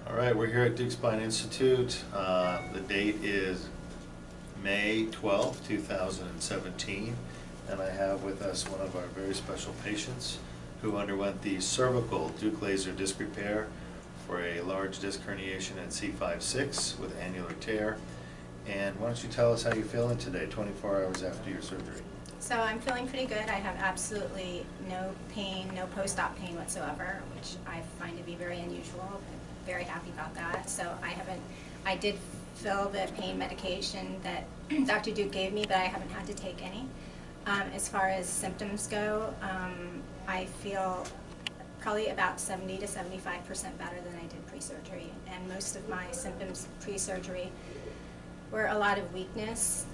All right, we're here at Deuk Spine Institute. The date is May 12, 2017, and I have with us one of our very special patients who underwent the cervical Deuk laser disc repair for a large disc herniation at C5-6 with annular tear. And why don't you tell us how you're feeling today, 24 hours after your surgery? So I'm feeling pretty good. I have absolutely no pain, no post-op pain whatsoever, which I find to be very unusual. I'm very happy about that. So I did fill the pain medication that Dr. Deuk gave me, but I haven't had to take any. As far as symptoms go, I feel probably about 70 to 75% better than I did pre-surgery. And most of my symptoms pre-surgery were a lot of weakness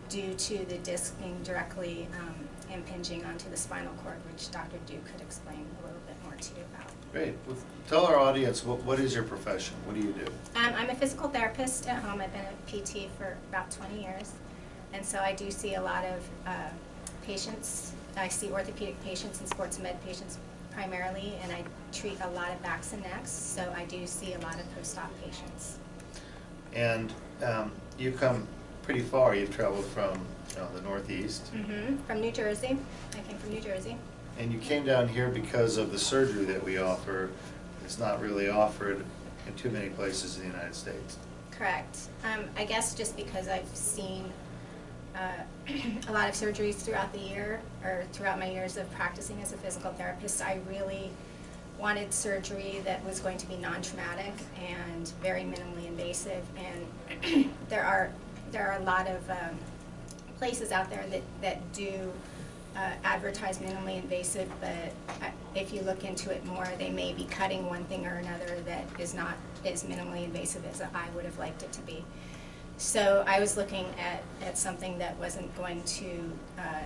due to the disc being directly impinging onto the spinal cord, which Dr. Deuk could explain a little bit more to you about. Great. Well, tell our audience, what is your profession? What do you do? I'm a physical therapist at home. I've been a PT for about 20 years. And so I do see a lot of patients. I see orthopedic patients and sports med patients primarily, and I treat a lot of backs and necks, so I do see a lot of post-op patients. And you come pretty far. You've traveled from the Northeast. From New Jersey. I came from New Jersey. And you came down here because of the surgery that we offer. It's not really offered in too many places in the United States. Correct. I guess just because I've seen a lot of surgeries throughout the year, or throughout my years of practicing as a physical therapist, I really wanted surgery that was going to be non-traumatic and very minimally invasive. And there are a lot of places out there that do advertise minimally invasive, but if you look into it more, they may be cutting one thing or another that is not as minimally invasive as I would have liked it to be. So I was looking at something that wasn't going to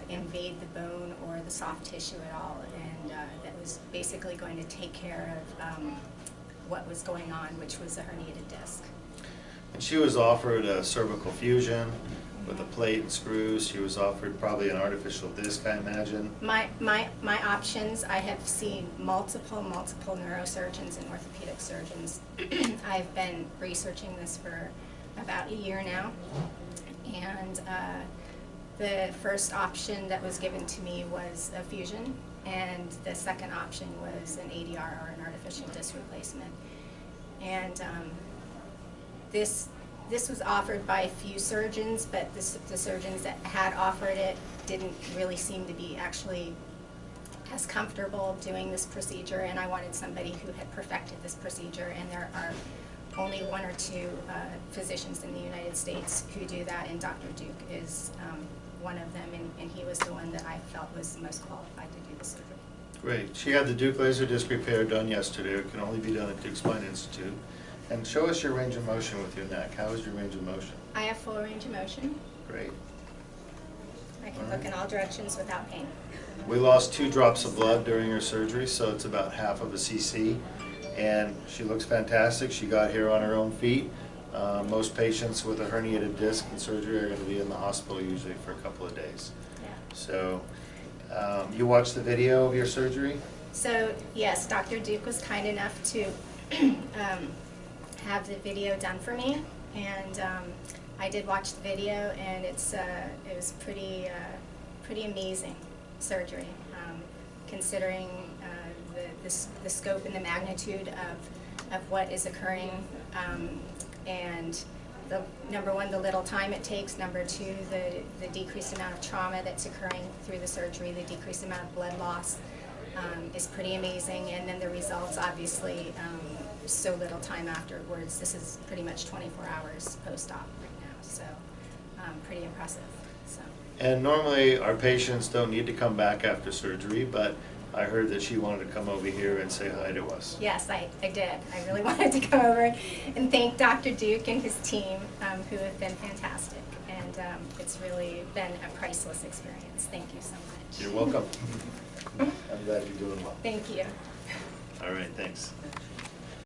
invade the bone or the soft tissue at all, and that was basically going to take care of what was going on, which was a herniated disc. And she was offered a cervical fusion with a plate and screws. She was offered probably an artificial disc, I imagine. My options, I have seen multiple neurosurgeons and orthopedic surgeons. I've been researching this for about a year now, and the first option that was given to me was a fusion, and the second option was an ADR, or an artificial disc replacement. And this was offered by a few surgeons, but the surgeons that had offered it didn't really seem to be actually as comfortable doing this procedure, and I wanted somebody who had perfected this procedure, and there are only one or two physicians in the United States who do that, and Dr. Deuk is one of them, and he was the one that I felt was most qualified to do the surgery. Great. She had the Deuk laser disc repair done yesterday. It can only be done at Deuk Spine Institute. And show us your range of motion with your neck. How is your range of motion? I have full range of motion. Great. I can look in all directions without pain. We lost 2 drops of blood during her surgery, so it's about half of a cc. And she looks fantastic. She got here on her own feet. Most patients with a herniated disc and surgery are going to be in the hospital usually for a couple of days. Yeah. So you watched the video of your surgery? So yes, Dr. Deuk was kind enough to have the video done for me, and I did watch the video, and it was pretty amazing surgery, considering the scope and the magnitude of what is occurring, and number one, the little time it takes, number two, the decreased amount of trauma that's occurring through the surgery, the decreased amount of blood loss is pretty amazing, and then the results, obviously, so little time afterwards. This is pretty much 24 hours post-op right now, so pretty impressive. So. And normally our patients don't need to come back after surgery, but I heard that she wanted to come over here and say hi to us. Yes, I did. I really wanted to come over and thank Dr. Deuk and his team, who have been fantastic. And it's really been a priceless experience. Thank you so much. You're welcome. I'm glad you're doing well. Thank you. All right, thanks.